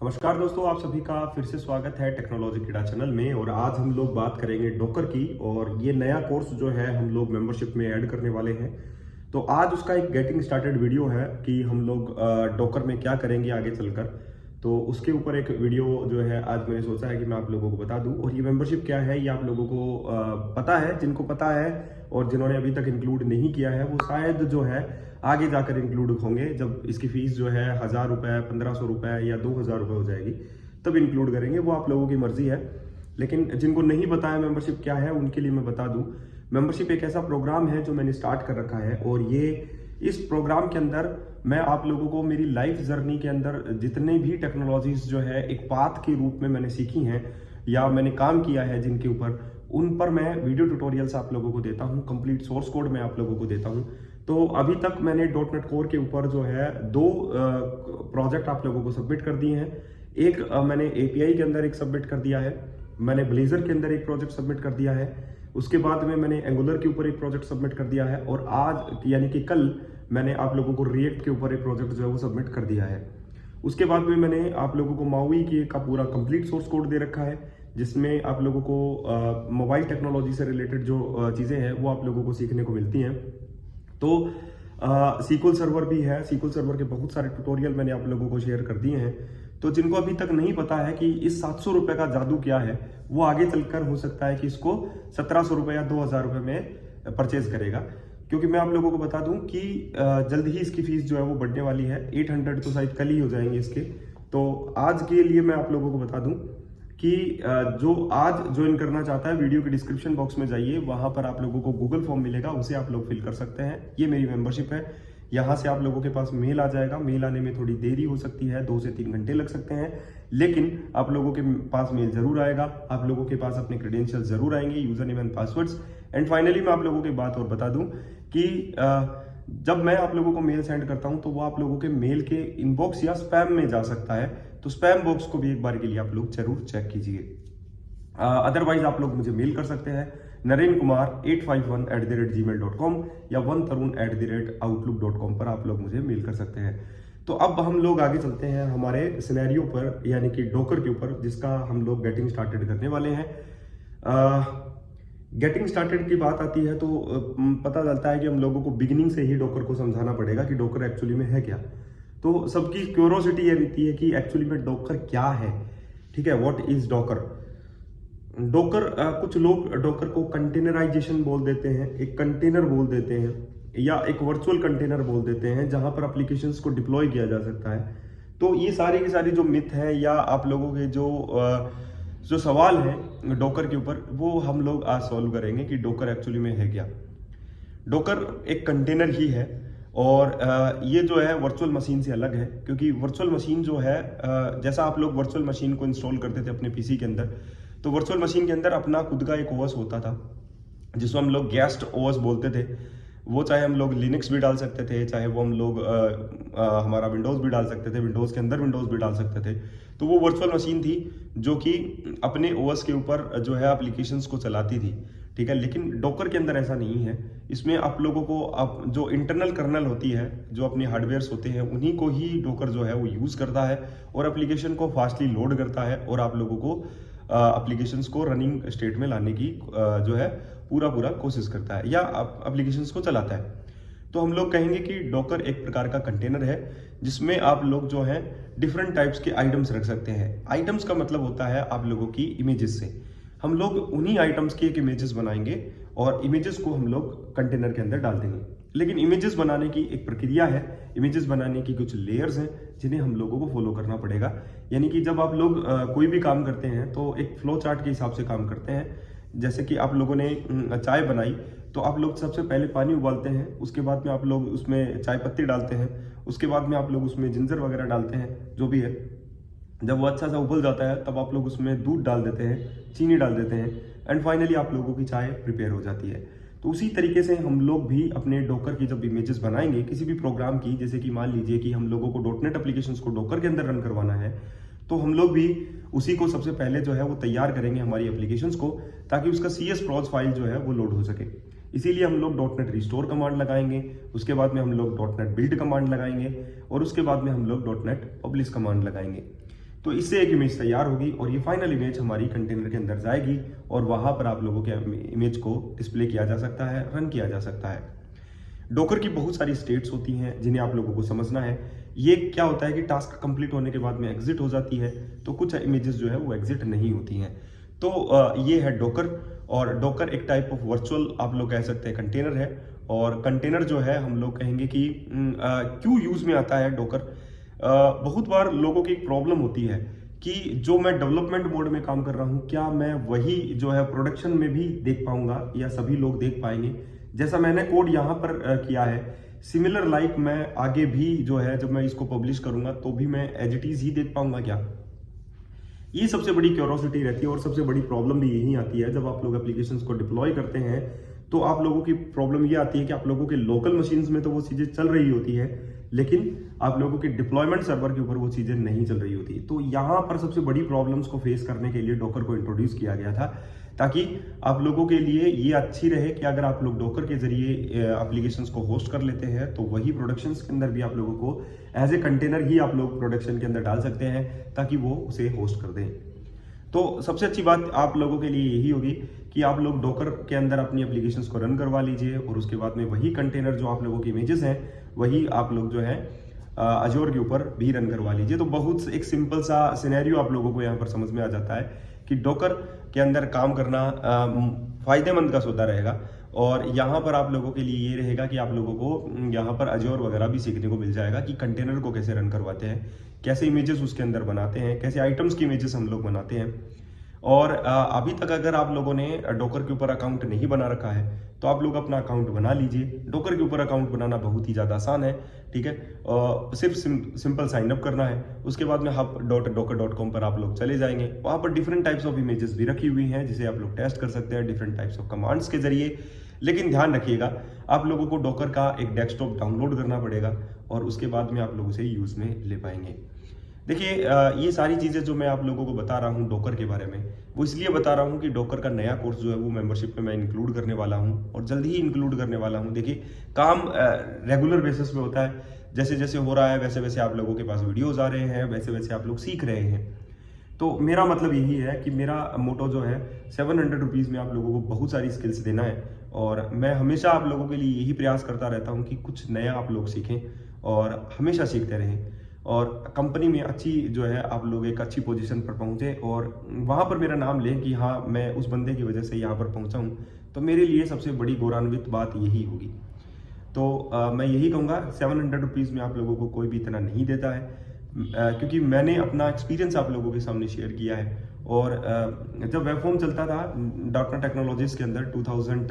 नमस्कार दोस्तों, आप सभी का फिर से स्वागत है टेक्नोलॉजी कीड़ा चैनल में। और आज हम लोग बात करेंगे डॉकर की। और ये नया कोर्स जो है हम लोग मेंबरशिप में ऐड करने वाले हैं। तो आज उसका एक गेटिंग स्टार्टेड वीडियो है कि हम लोग डॉकर में क्या करेंगे आगे चलकर। तो उसके ऊपर एक वीडियो जो है आज मैंने सोचा है कि मैं आप लोगों को बता दूं। और ये मेंबरशिप क्या है ये आप लोगों को पता है, जिनको पता है और जिन्होंने अभी तक इंक्लूड नहीं किया है वो शायद जो है आगे जाकर इंक्लूड होंगे। जब इसकी फीस जो है 1000 रुपये, 1500 रुपये या 2000 रुपये हो जाएगी तब इंक्लूड करेंगे, वो आप लोगों की मर्जी है। लेकिन जिनको नहीं पता है मेंबरशिप क्या है उनके लिए मैं बता दूं। मेंबरशिप एक ऐसा प्रोग्राम है जो मैंने स्टार्ट कर रखा है। और ये इस प्रोग्राम के अंदर मैं आप लोगों को मेरी लाइफ जर्नी के अंदर जितने भी टेक्नोलॉजीज जो है एक पाथ के रूप में मैंने सीखी हैं या मैंने काम किया है जिनके ऊपर, उन पर मैं वीडियो ट्यूटोरियल्स आप लोगों को देता हूं। कंप्लीट सोर्स कोड मैं आप लोगों को देता हूं। तो अभी तक मैंने डॉटनेट कोर के ऊपर जो है 2 प्रोजेक्ट आप लोगों को सबमिट कर दिए हैं। एक मैंने एपीआई के अंदर एक सबमिट कर दिया है, मैंने ब्लेजर के अंदर एक प्रोजेक्ट सबमिट कर दिया है, उसके बाद में मैंने एंगुलर के ऊपर एक प्रोजेक्ट सबमिट कर दिया है, और आज यानी कि कल मैंने आप लोगों को रिएक्ट के ऊपर एक प्रोजेक्ट जो है वो सबमिट कर दिया है। उसके बाद में मैंने आप लोगों को माउई की का पूरा कंप्लीट सोर्स कोड दे रखा है, जिसमें आप लोगों को मोबाइल टेक्नोलॉजी से रिलेटेड जो चीज़ें हैं वो आप लोगों को सीखने को मिलती हैं। तो सीक्वल सर्वर भी है, सीक्वल सर्वर के बहुत सारे ट्यूटोरियल मैंने आप लोगों को शेयर कर दिए हैं। तो जिनको अभी तक नहीं पता है कि इस 700 रुपये का जादू क्या है, वो आगे चलकर हो सकता है कि इसको 1700 रुपये या 2000 रुपये में परचेज करेगा। क्योंकि मैं आप लोगों को बता दूं कि जल्द ही इसकी फीस जो है वो बढ़ने वाली है। 800 तो शायद कल ही हो जाएंगे इसके। तो आज के लिए मैं आप लोगों को बता दूं कि जो आज ज्वाइन करना चाहता है वीडियो के डिस्क्रिप्शन बॉक्स में जाइए, वहां पर आप लोगों को गूगल फॉर्म मिलेगा, उसे आप लोग फिल कर सकते हैं। ये मेरी मेंबरशिप है। यहाँ से आप लोगों के पास मेल आ जाएगा। मेल आने में थोड़ी देरी हो सकती है, 2 से 3 घंटे लग सकते हैं, लेकिन आप लोगों के पास मेल जरूर आएगा। आप लोगों के पास अपने क्रेडेंशियल जरूर आएंगे, user name and passwords. And finally मैं आप लोगों की बात और बता दूं कि जब मैं आप लोगों को मेल सेंड करता हूं तो वो आप लोगों के मेल के इनबॉक्स या स्पैम में जा सकता है। तो स्पैम बॉक्स को भी एक बार के लिए आप लोग जरूर चेक कीजिए। अदरवाइज आप लोग मुझे मेल कर सकते हैं narenkumar851@gmail.com या onetarun@outlook.com पर आप लोग मुझे मेल कर सकते हैं। तो अब हम लोग आगे चलते हैं हमारे सिनेरियो पर, यानी कि डॉकर के ऊपर, जिसका हम लोग गेटिंग स्टार्टेड करने वाले हैं। गेटिंग स्टार्टेड की बात आती है तो पता चलता है कि हम लोगों को बिगिनिंग से ही डॉकर को समझाना पड़ेगा कि डॉकर एक्चुअली में है क्या। तो सबकी क्यूरोसिटी ये रहती है कि एक्चुअली में डॉकर क्या है। ठीक है, व्हाट इज डॉकर। डॉकर कुछ लोग डॉकर को कंटेनराइजेशन बोल देते हैं, एक कंटेनर बोल देते हैं, या एक वर्चुअल कंटेनर बोल देते हैं जहां पर एप्लीकेशंस को डिप्लॉय किया जा सकता है। तो ये सारी की सारी जो मिथ है या आप लोगों के जो सवाल है डॉकर के ऊपर, वो हम लोग आज सॉल्व करेंगे कि डॉकर एक्चुअली में है क्या। डॉकर एक कंटेनर ही है, और ये जो है वर्चुअल मशीन से अलग है। क्योंकि वर्चुअल मशीन जो है, जैसा आप लोग वर्चुअल मशीन को इंस्टॉल करते थे अपने पीसी के अंदर, तो वर्चुअल मशीन के अंदर अपना खुद का एक ओएस होता था जिसको हम लोग गेस्ट ओएस बोलते थे। वो चाहे हम लोग लिनक्स भी डाल सकते थे, चाहे वो हम लोग हमारा विंडोज़ भी डाल सकते थे, विंडोज़ के अंदर विंडोज़ भी डाल सकते थे। तो वो वर्चुअल मशीन थी जो कि अपने ओएस के ऊपर जो है एप्लीकेशंस को चलाती थी। ठीक है, लेकिन डॉकर के अंदर ऐसा नहीं है। इसमें आप लोगों को जो इंटरनल कर्नल होती है, जो अपने हार्डवेयर्स होते हैं, उन्हीं को ही डॉकर जो है वो यूज़ करता है और एप्लीकेशन को फास्टली लोड करता है और आप लोगों को एप्लीकेशंस को रनिंग स्टेट में लाने की जो है पूरा कोशिश करता है या एप्लीकेशंस को चलाता है। तो हम लोग कहेंगे कि डॉकर एक प्रकार का कंटेनर है जिसमें आप लोग जो है डिफरेंट टाइप्स के आइटम्स रख सकते हैं। आइटम्स का मतलब होता है आप लोगों की इमेजेस से। हम लोग उन्हीं आइटम्स की एक इमेजेस बनाएंगे और इमेजेस को हम लोग कंटेनर के अंदर डाल देंगे। लेकिन इमेजेस बनाने की एक प्रक्रिया है, इमेजेस बनाने की कुछ लेयर्स हैं जिन्हें हम लोगों को फॉलो करना पड़ेगा। यानी कि जब आप लोग कोई भी काम करते हैं तो एक फ्लो चार्ट के हिसाब से काम करते हैं। जैसे कि आप लोगों ने चाय बनाई तो आप लोग सबसे पहले पानी उबालते हैं, उसके बाद में आप लोग उसमें चाय पत्ती डालते हैं, उसके बाद में आप लोग उसमें जिंजर वगैरह डालते हैं, जो भी है। जब वो अच्छा सा उबल जाता है तब आप लोग उसमें दूध डाल देते हैं, चीनी डाल देते हैं, एंड फाइनली आप लोगों की चाय प्रिपेयर हो जाती है। तो उसी तरीके से हम लोग भी अपने डॉकर की जब इमेजेस बनाएंगे किसी भी प्रोग्राम की, जैसे कि मान लीजिए कि हम लोगों को डॉटनेट एप्लीकेशंस को डॉकर के अंदर रन करवाना है, तो हम लोग भी उसी को सबसे पहले जो है वो तैयार करेंगे हमारी एप्लीकेशंस को, ताकि उसका CS प्रोज फाइल जो है वो लोड हो सके। इसीलिए हम लोग डॉटनेट रिस्टोर कमांड लगाएंगे, उसके बाद में हम लोग डॉटनेट बिल्ड कमांड लगाएंगे और उसके बाद में हम लोग डॉटनेट पब्लिश कमांड लगाएंगे। तो इससे एक इमेज तैयार होगी और ये फाइनल इमेज हमारी कंटेनर के अंदर जाएगी और वहां पर आप लोगों के इमेज को डिस्प्ले किया जा सकता है, रन किया जा सकता है। डोकर की बहुत सारी स्टेट्स होती हैं जिन्हें आप लोगों को समझना है। ये क्या होता है कि टास्क कंप्लीट होने के बाद में एग्जिट हो जाती है, तो कुछ इमेजेस जो है वो एग्जिट नहीं होती हैं। तो ये है डोकर, और डोकर एक टाइप ऑफ वर्चुअल आप लोग कह सकते हैं कंटेनर है। और कंटेनर जो है हम लोग कहेंगे कि क्यों यूज में आता है डोकर। बहुत बार लोगों की एक प्रॉब्लम होती है कि जो मैं डेवलपमेंट मोड में काम कर रहा हूं, क्या मैं वही जो है प्रोडक्शन में भी देख पाऊंगा या सभी लोग देख पाएंगे। जैसा मैंने कोड यहाँ पर किया है, सिमिलर लाइक मैं आगे भी जो है जब मैं इसको पब्लिश करूंगा तो भी मैं एज इट इज ही देख पाऊंगा क्या। ये सबसे बड़ी क्यूरोसिटी रहती है और सबसे बड़ी प्रॉब्लम भी यही आती है। जब आप लोग एप्लीकेशंस को डिप्लॉय करते हैं तो आप लोगों की प्रॉब्लम ये आती है कि आप लोगों के लोकल मशीन्स में तो वो चीजें चल रही होती है, लेकिन आप लोगों के डिप्लॉयमेंट सर्वर के ऊपर वो चीजें नहीं चल रही होती। तो यहाँ पर सबसे बड़ी प्रॉब्लम्स को फेस करने के लिए डोकर को इंट्रोड्यूस किया गया था, ताकि आप लोगों के लिए ये अच्छी रहे कि अगर आप लोग डोकर के जरिए एप्लीकेशंस को होस्ट कर लेते हैं तो वही प्रोडक्शंस के अंदर भी आप लोगों को एज ए कंटेनर ही आप लोग प्रोडक्शन के अंदर डाल सकते हैं ताकि वो उसे होस्ट कर दें। तो सबसे अच्छी बात आप लोगों के लिए यही होगी कि आप लोग डोकर के अंदर अपनी एप्लीकेशंस को रन करवा लीजिए और उसके बाद में वही कंटेनर जो आप लोगों की इमेजेस हैं वही आप लोग जो है अजोर के ऊपर भी रन करवा लीजिए। तो बहुत एक सिंपल सा सिनेरियो आप लोगों को यहाँ पर समझ में आ जाता है कि डोकर के अंदर काम करना फायदेमंद का सौदा रहेगा। और यहाँ पर आप लोगों के लिए ये रहेगा कि आप लोगों को यहाँ पर अजोर वगैरह भी सीखने को मिल जाएगा कि कंटेनर को कैसे रन करवाते हैं, कैसे इमेजेस उसके अंदर बनाते हैं, कैसे आइटम्स की इमेजेस हम लोग बनाते हैं। और अभी तक अगर आप लोगों ने डोकर के ऊपर अकाउंट नहीं बना रखा है तो आप लोग अपना अकाउंट बना लीजिए। डोकर के ऊपर अकाउंट बनाना बहुत ही ज़्यादा आसान है, ठीक है। सिर्फ सिंपल साइन अप करना है। उसके बाद में hub.docker.com पर आप लोग चले जाएंगे। वहाँ पर डिफरेंट टाइप्स ऑफ इमेजेस भी रखी हुई हैं जिसे आप लोग टेस्ट कर सकते हैं डिफरेंट टाइप्स ऑफ कमांड्स के जरिए। लेकिन ध्यान रखिएगा, आप लोगों को डोकर का एक डेस्कटॉप डाउनलोड करना पड़ेगा और उसके बाद में आप लोग उसे यूज़ में ले पाएंगे। देखिए, ये सारी चीज़ें जो मैं आप लोगों को बता रहा हूँ डोकर के बारे में, वो इसलिए बता रहा हूँ कि डोकर का नया कोर्स जो है वो मेंबरशिप में मैं इंक्लूड करने वाला हूँ और जल्दी ही इंक्लूड करने वाला हूँ। देखिए, काम रेगुलर बेसिस पे होता है, जैसे जैसे हो रहा है वैसे वैसे आप लोगों के पास वीडियोज़ आ रहे हैं, वैसे वैसे आप लोग सीख रहे हैं। तो मेरा मतलब यही है कि मेरा मोटो जो है 700 रुपीज़ में आप लोगों को बहुत सारी स्किल्स देना है। और मैं हमेशा आप लोगों के लिए यही प्रयास करता रहता हूँ कि कुछ नया आप लोग सीखें और हमेशा सीखते रहें और कंपनी में अच्छी जो है आप लोग एक अच्छी पोजीशन पर पहुँचे और वहाँ पर मेरा नाम लें कि हाँ मैं उस बंदे की वजह से यहाँ पर पहुँचा हूँ। तो मेरे लिए सबसे बड़ी गौरवान्वित बात यही होगी। तो मैं यही कहूँगा 700 रुपीज़ में आप लोगों को कोई भी इतना नहीं देता है, क्योंकि मैंने अपना एक्सपीरियंस आप लोगों के सामने शेयर किया है। और जब वेबफॉर्म चलता था डॉट टेक्नोलॉजीज के अंदर 2000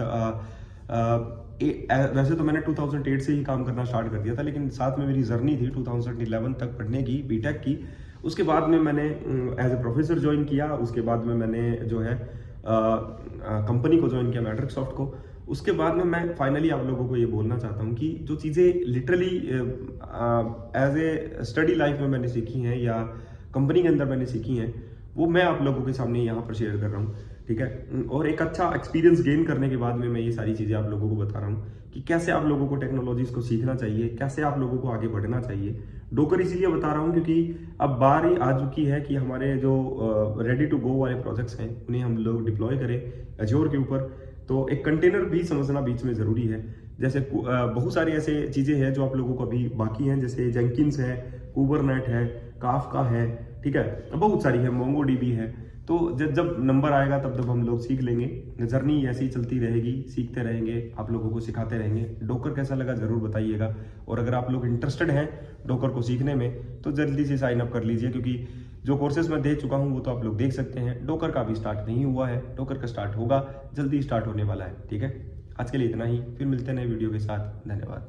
वैसे तो मैंने 2008 से ही काम करना स्टार्ट कर दिया था, लेकिन साथ में मेरी जर्नी थी 2011 तक पढ़ने की, बीटेक की। उसके बाद में मैंने एज ए प्रोफेसर ज्वाइन किया। उसके बाद में मैंने जो है कंपनी को ज्वाइन किया, माइक्रोसॉफ्ट को। उसके बाद में मैं फाइनली आप लोगों को ये बोलना चाहता हूँ कि जो चीज़ें literally as a study life में मैंने सीखी हैं या कंपनी के अंदर मैंने सीखी हैं, वो मैं आप लोगों के सामने यहाँ पर शेयर कर रहा हूँ, ठीक है। और एक अच्छा एक्सपीरियंस गेन करने के बाद में मैं ये सारी चीज़ें आप लोगों को बता रहा हूँ कि कैसे आप लोगों को टेक्नोलॉजीज को सीखना चाहिए, कैसे आप लोगों को आगे बढ़ना चाहिए। डोकर इसीलिए बता रहा हूँ क्योंकि अब बारी आ चुकी है कि हमारे जो रेडी टू गो वाले प्रोजेक्ट्स हैं उन्हें हम लोग डिप्लॉय करें अजोर के ऊपर। तो एक कंटेनर भी समझना बीच में ज़रूरी है। जैसे बहुत सारी ऐसे चीज़ें हैं जो आप लोगों को अभी बाकी हैं, जैसे जेंकिंस है, कुबरनेट है, काफका है, ठीक है, बहुत सारी है, मोंगोडीबी है। तो जब नंबर आएगा तब हम लोग सीख लेंगे। जर्नी ऐसी ही चलती रहेगी, सीखते रहेंगे, आप लोगों को सिखाते रहेंगे। डोकर कैसा लगा ज़रूर बताइएगा। और अगर आप लोग इंटरेस्टेड हैं डोकर को सीखने में तो जल्दी से साइन अप कर लीजिए, क्योंकि जो कोर्सेज मैं दे चुका हूं वो तो आप लोग देख सकते हैं। डोकर का भी स्टार्ट नहीं हुआ है, डोकर का स्टार्ट होगा, जल्दी स्टार्ट होने वाला है, ठीक है। आज के लिए इतना ही, फिर मिलते हैं नए वीडियो के साथ। धन्यवाद।